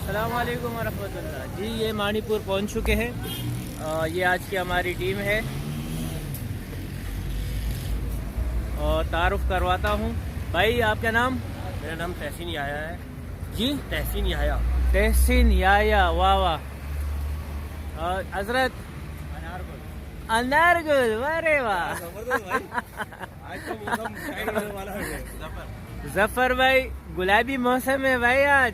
अस्सलाम वालेकुम वरहमतुल्लाह। जी ये मणिपुर पहुंच चुके हैं। ये आज की हमारी टीम है और तारुफ करवाता हूँ। भाई आपका नाम? मेरा नाम तहसीन याया है जी, तहसीन याया। तहसीन याया, वाह वाह। और हजरत अनारगुल, अरे वाह। जफर भाई, गुलाबी मौसम है भाई आज।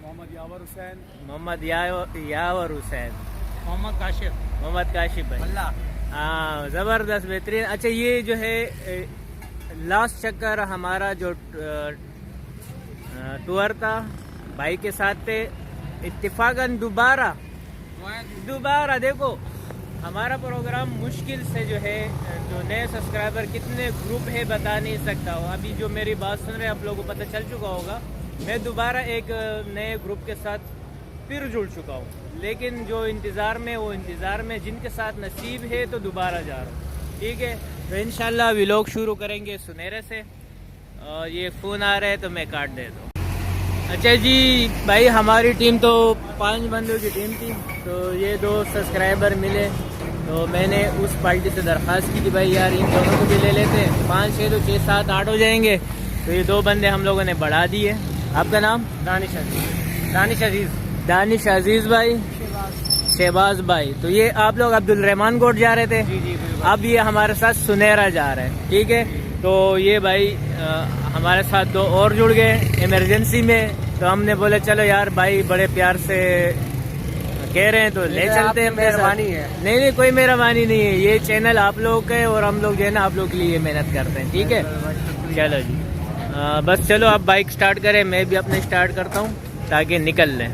मोहम्मद यावर हुसैन, मोहम्मद यावर हुसैन, मोहम्मद काशिफ भाई। हाँ ज़बरदस्त, बेहतरीन। अच्छा ये जो है लास्ट चक्कर हमारा जो टूर था भाई के साथ थे, इत्तिफाकन दोबारा देखो हमारा प्रोग्राम मुश्किल से जो है, जो नए सब्सक्राइबर कितने ग्रुप है बता नहीं सकता हूँ। अभी जो मेरी बात सुन रहे हैं आप लोगों को पता चल चुका होगा, मैं दोबारा एक नए ग्रुप के साथ फिर जुड़ चुका हूँ। लेकिन जो इंतज़ार में, वो इंतज़ार में जिनके साथ नसीब है तो दोबारा जा रहा हूँ। ठीक है, तो इंशाल्लाह व्लॉग शुरू करेंगे सुनहरे से। और ये फ़ोन आ रहा है तो मैं काट देता हूँ। अच्छा जी भाई, हमारी टीम तो 5 बंदों की टीम थी, तो ये 2 सब्सक्राइबर मिले, तो मैंने उस पार्टी से दरख्वास्त की कि भाई यार इन दोनों को भी ले लेते हैं। 5 6 तो 6 7 8 हो जाएंगे, तो ये 2 बंदे हम लोगों ने बढ़ा दिए। आपका नाम? दानिश अजीज भाई, शहबाज भाई। तो ये आप लोग अब्दुल रहमान कोट जा रहे थे। जी अब ये हमारे साथ सुनहरा जा रहे हैं। ठीक है, तो ये भाई हमारे साथ 2 और जुड़ गए इमरजेंसी में, तो हमने बोले चलो यार भाई बड़े प्यार से कह रहे हैं तो ले चलते हैं। मेहरबानी है। नहीं कोई मेहरबानी नहीं है, ये चैनल आप लोग का है और हम लोग जो है ना आप लोग के लिए मेहनत करते हैं। ठीक है, चलो जी बस चलो अब बाइक स्टार्ट करें, मैं भी अपने स्टार्ट करता हूँ ताकि निकल लें।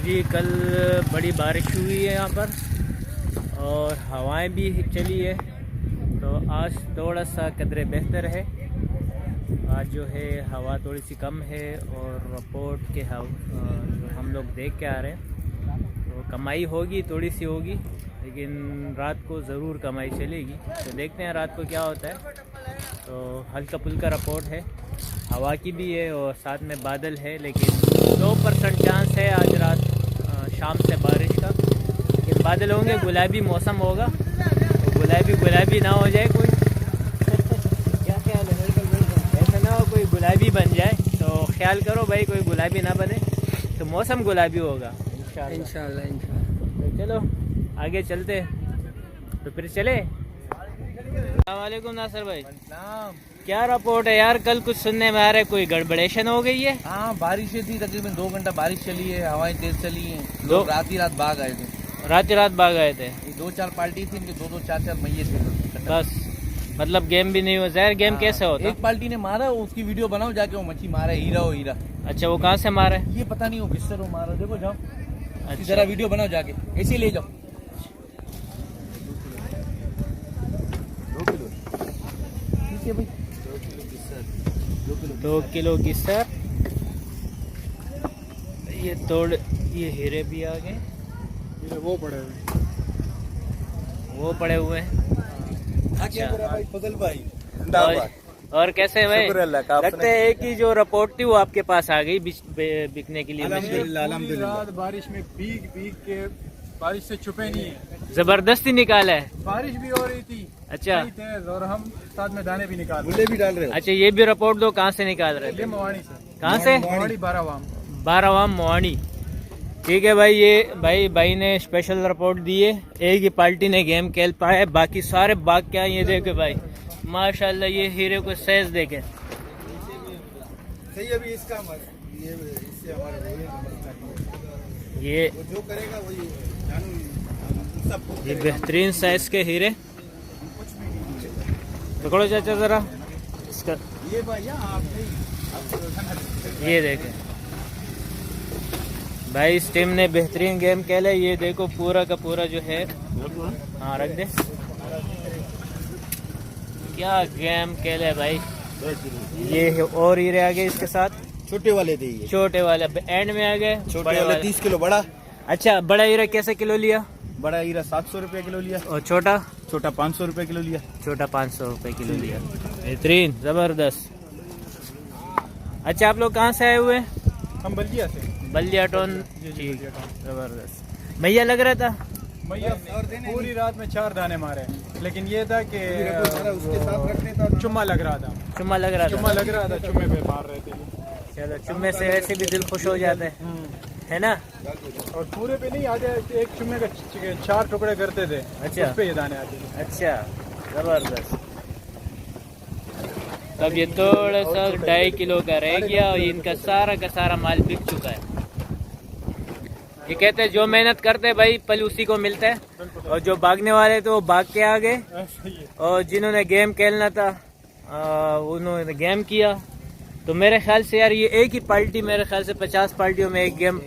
जी कल बड़ी बारिश हुई है यहाँ पर और हवाएं भी चली है, तो आज थोड़ा सा कदरे बेहतर है। आज जो है हवा थोड़ी सी कम है और रिपोर्ट के जो हम लोग देख के आ रहे हैं, तो कमाई होगी, थोड़ी सी होगी, लेकिन रात को ज़रूर कमाई चलेगी। तो देखते हैं रात को क्या होता है। तो हल्का फुल्का रिपोर्ट है, हवा की भी है और साथ में बादल है, लेकिन 2% चांस है आज रात शाम से बारिश का। लेकिन बादल होंगे, गुलाबी मौसम होगा, तो गुलाबी ना हो जाए कोई। क्या ख्याल है? ऐसा ना हो कोई गुलाबी बन जाए, तो ख्याल करो भाई कोई गुलाबी ना बने, तो मौसम गुलाबी होगा इंशाल्लाह। तो चलो आगे चलते, तो फिर चले। अस्सलाम वालेकुम नासिर भाई। क्या रिपोर्ट है यार? कल कुछ सुनने में आ रहा है कोई गड़बड़ेशन हो गई है। हाँ, बारिशें थी, तकरीबन 2 घंटा बारिश चली है, हवाएं तेज चली हैं। दो रात ही रात भाग आए थे। रात भाग आए थे। 2-4 पार्टी थी, इनके 2-2 4-4 मैये थे। बस मतलब गेम भी नहीं हुआ। जहर गेम कैसे होता? एक पार्टी ने मारा, उसकी वीडियो बनाओ जाके, वो मच्छी मारा है, हीरा। अच्छा, वो कहाँ से मारा है? ये पता नहीं, वो किससे वो मारा, देखो जाओ। अच्छा, जरा वीडियो बनाओ जाके, ऐसे ले जाओ। 2 किलो की सर, ये हीरे भी आ गए, वो पड़े हुए हैं। अच्छा भाई फजल भाई, और कैसे भाई? लगता है कि जो रिपोर्ट थी वो आपके पास आ गई बिकने के लिए। अल्हम्दुलिल्लाह। बारिश में भीग के, बारिश से छुपे नहीं है, जबरदस्ती निकाला है। बारिश भी हो रही थी। अच्छा, और हम साथ में दाने भी भी डाल रहे हैं। अच्छा ये भी रिपोर्ट दो, कहाँ से निकाल रहे थे? मोहानी से। कहाँ से? मोहानी 12वाम मोहानी। ठीक है भाई, ये भाई ने स्पेशल रिपोर्ट दी है। एक ही पार्टी ने गेम खेल पाया, बाकी सारे भाग के आए। ये देखे भाई माशाल्लाह, ये हीरे को साइज देखे। सही, अभी इसका इससे हमारे ये जो करेगा वही सब। ये बेहतरीन साइज के हीरे। पकड़ो चाचा जरा इसका, ये भाई ये देखें भाई, इस टीम ने बेहतरीन गेम खेला। ये देखो पूरा का पूरा जो है, हाँ रख दे, क्या गेम खेला है भाई। ये और हीरे आ गए इसके साथ। छोटे वाले थे ये। छोटे वाले एंड में आ गए। छोटे बड़े वाले 30 किलो बड़ा। अच्छा, बड़ा हीरा कैसे किलो लिया? बड़ा हीरा 700 रुपए किलो लिया। और छोटा? छोटा 500 रुपए किलो लिया। छोटा 500 रुपए किलो लिया। बेहतरीन, जबरदस्त। अच्छा, आप लोग कहाँ से आए हुए? हम बल्दिया से। बल्दिया टाउन। ठीक, जबरदस्त। भैया लग रहा था भैया पूरी रात में 4 दाने मारे, लेकिन ये था कि उसके साथ रखने था। चुम्मा लग रहा था। चुम्मा लग रहा चुम्मा था। लग रहा था, चुम्मे पे मार रहे थे। चलो, चुम्मे से वैसे भी दिल खुश हो जाता है ना? और पूरे पे नहीं आते, एक चुम्मे का 4 टुकड़े करते थे। अच्छा। उस पे ये दाने आते थे। अच्छा, जबरदस्त। तब ये थोड़ा सा 2.5 किलो का रह गया और इनका सारा का सारा माल बिक चुका है। ये कहते हैं जो मेहनत करते हैं भाई पल उसी को मिलता है, और जो भागने वाले थे वो भाग के आ गए, और जिन्होंने गेम खेलना था उन्होंने गेम किया। तो मेरे ख्याल से यार ये एक ही पार्टी मेरे ख्याल से 50 पार्टियों में एक गेम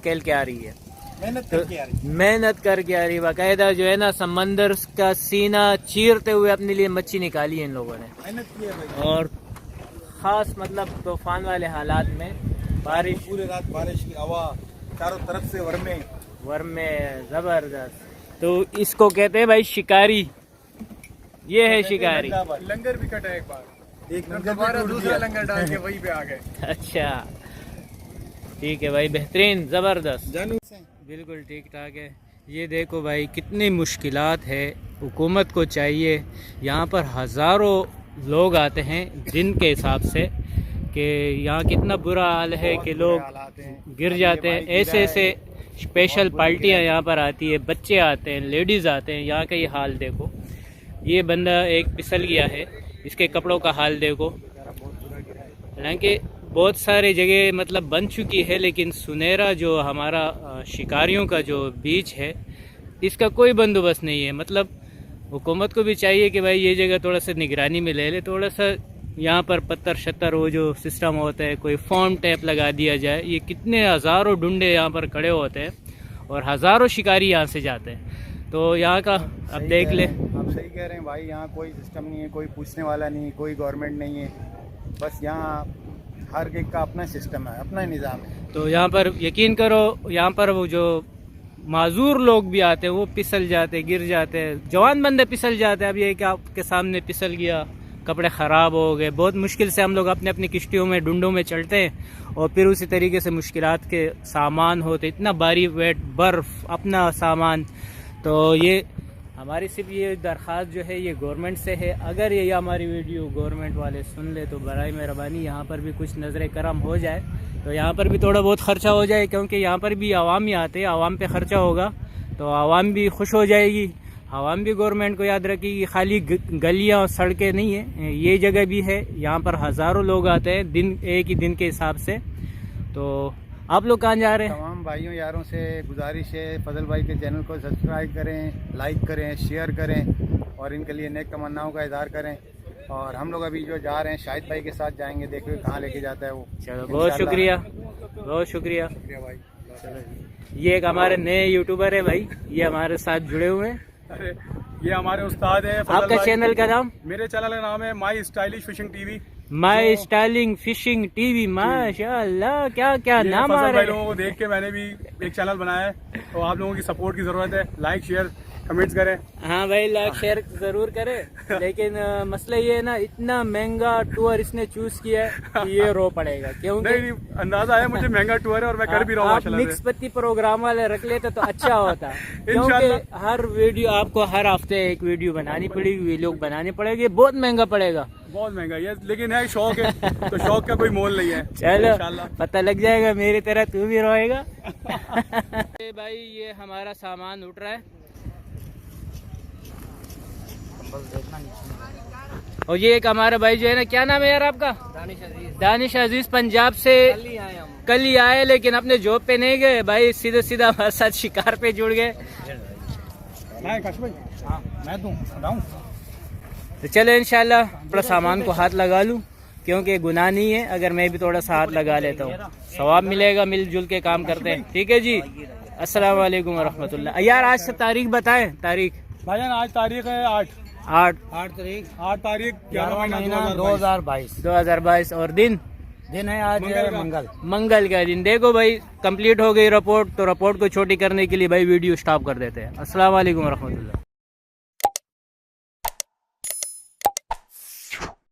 खेल के आ रही है। मेहनत करके आ रही। मेहनत करके आ रही, बाकायदा जो है ना समंदर का सीना चीरते हुए अपने लिए मच्छी निकाली है इन लोगों ने। मेहनत की है भाई। और खास मतलब तूफान वाले हालात में, बारिश, पूरी रात बारिश की हवा चारों तरफ से वर्मे जबरदस्त। तो इसको कहते हैं भाई शिकारी। ये है शिकारी। लंगर भी कटा एक बार, एक दोबारा दूसरा लंगर डाल के वहीं पे आ गए। अच्छा, ठीक है भाई, बेहतरीन, जबरदस्त, जानू बिल्कुल ठीक ठाक है। ये देखो भाई कितनी मुश्किलात है। हुकूमत को चाहिए, यहाँ पर हज़ारों लोग आते हैं दिन के हिसाब से, कि यहाँ कितना बुरा हाल है कि लोग गिर जाते हैं। ऐसे ऐसे स्पेशल पार्टियाँ यहाँ पर आती है, बच्चे आते हैं, लेडीज़ आते हैं। यहाँ का ये हाल देखो, ये बंदा एक फिसल गया है, इसके कपड़ों का हाल देखो। हालांकि बहुत सारे जगह मतलब बन चुकी है, लेकिन सुनहरा जो हमारा शिकारियों का जो बीच है इसका कोई बंदोबस्त नहीं है। मतलब हुकूमत को भी चाहिए कि भाई ये जगह थोड़ा सा निगरानी में ले ले, थोड़ा सा यहाँ पर पत्थर शत्तर वो जो सिस्टम होता है, कोई फॉर्म टैप लगा दिया जाए। ये कितने हज़ारों डुंडे यहाँ पर खड़े होते हैं और हज़ारों शिकारी यहाँ से जाते हैं। तो यहाँ का अब देख ले। आप सही कह रहे हैं भाई, यहाँ कोई सिस्टम नहीं है, कोई पूछने वाला नहीं, कोई गवर्नमेंट नहीं है। बस यहाँ हर एक का अपना सिस्टम है, अपना निज़ाम है। तो यहाँ पर यकीन करो, यहाँ पर वो जो माजूर लोग भी आते हैं वो फिसल जाते, गिर जाते हैं, जवान बंदे फिसल जाते हैं। अब ये कि आपके सामने फिसल गया, कपड़े ख़राब हो गए। बहुत मुश्किल से हम लोग अपने अपनी किश्तियों में, डुंडों में चलते हैं, और फिर उसी तरीके से मुश्किलात के सामान होते, इतना भारी वेट, बर्फ़, अपना सामान। तो ये हमारी सिर्फ ये दरख्वास्त जो है ये गवर्नमेंट से है, अगर ये हमारी वीडियो गवर्नमेंट वाले सुन ले तो बराए मेहरबानी यहाँ पर भी कुछ नज़र करम हो जाए, तो यहाँ पर भी थोड़ा बहुत ख़र्चा हो जाए, क्योंकि यहाँ पर भी आवाम ही आते हैं, आवाम पे ख़र्चा होगा तो आवाम भी खुश हो जाएगी। आवाम भी गवर्नमेंट को याद रखेगी, खाली गलियाँ और सड़कें नहीं है, ये जगह भी है। यहाँ पर हज़ारों लोग आते हैं दिन, एक ही दिन के हिसाब से। तो आप लोग कहाँ जा रहे हैं? तमाम भाइयों यारों से गुजारिश है, फजल भाई के चैनल को सब्सक्राइब करें, लाइक करें, शेयर करें, और इनके लिए नेक तमन्नाओं का इज़हार करें। और हम लोग अभी जो जा रहे हैं शाहिद भाई के साथ जाएंगे, देखिए कहाँ लेके जाता है वो। चलो, बहुत शुक्रिया, बहुत शुक्रिया भाई। ये एक हमारे नए यूट्यूबर है भाई, ये हमारे साथ जुड़े हुए हैं। अरे ये हमारे उस्ताद है। आपका चैनल का नाम? मेरे चैनल का नाम है माई स्टाइलिश फिशिंग टीवी। माई स्टाइलिंग फिशिंग टीवी, माशाअल्लाह, क्या क्या नाम आ रहे हैं। लोगों को देख के मैंने भी एक चैनल बनाया है, तो आप लोगों की सपोर्ट की जरूरत है। लाइक, शेयर, कमेंट्स करें। हाँ भाई, लाइक शेयर जरूर करें, लेकिन मसला ये है ना, इतना महंगा टूर इसने चूज किया है कि ये रो पड़ेगा, क्योंकि नहीं, अंदाजा है मुझे महंगा टूर है और मैं कर भी रहा हूँ। आप मिक्स पत्ती प्रोग्राम वाले रख लेते तो अच्छा होता क्योंकि हर वीडियो आपको हर हफ्ते एक वीडियो बनानी पड़ेगी, व्लॉग बनाने पड़ेगे, बहुत महंगा पड़ेगा, बहुत महंगा ये, लेकिन है शौक है तो शौक का कोई मोल नहीं है। चलो, पता लग जाएगा, मेरी तरह तू भी रोएगा। भाई ये हमारा सामान उठ रहा है, और ये एक हमारा भाई जो है ना, क्या नाम है यार आपका? दानिश अजीज, पंजाब से कल ही आए, लेकिन अपने जॉब पे नहीं गए भाई, सीधा सीधा हमारे साथ शिकार पे जुड़ गए। तो चले इंशाल्लाह थोड़ा सामान को हाथ लगा लूं, क्योंकि गुनाह नहीं है अगर मैं भी थोड़ा सा हाथ लगा लेता हूँ, सवाब मिलेगा, मिलजुल के काम करते हैं। ठीक है जी, अस्सलाम वालेकुम वरहमतुल्लाह। यार आज से तारीख बताएं। तारीख भाईजान, आज तारीख है 8 तारीख 11 महीना 2022। 2022 और दिन दिन है आज मंगल का दिन। देखो भाई कंप्लीट हो गई रिपोर्ट, तो रिपोर्ट को छोटी करने के लिए भाई वीडियो स्टॉप कर देते हैं। अस्सलाम वालेकुम रहमतुल्लाह।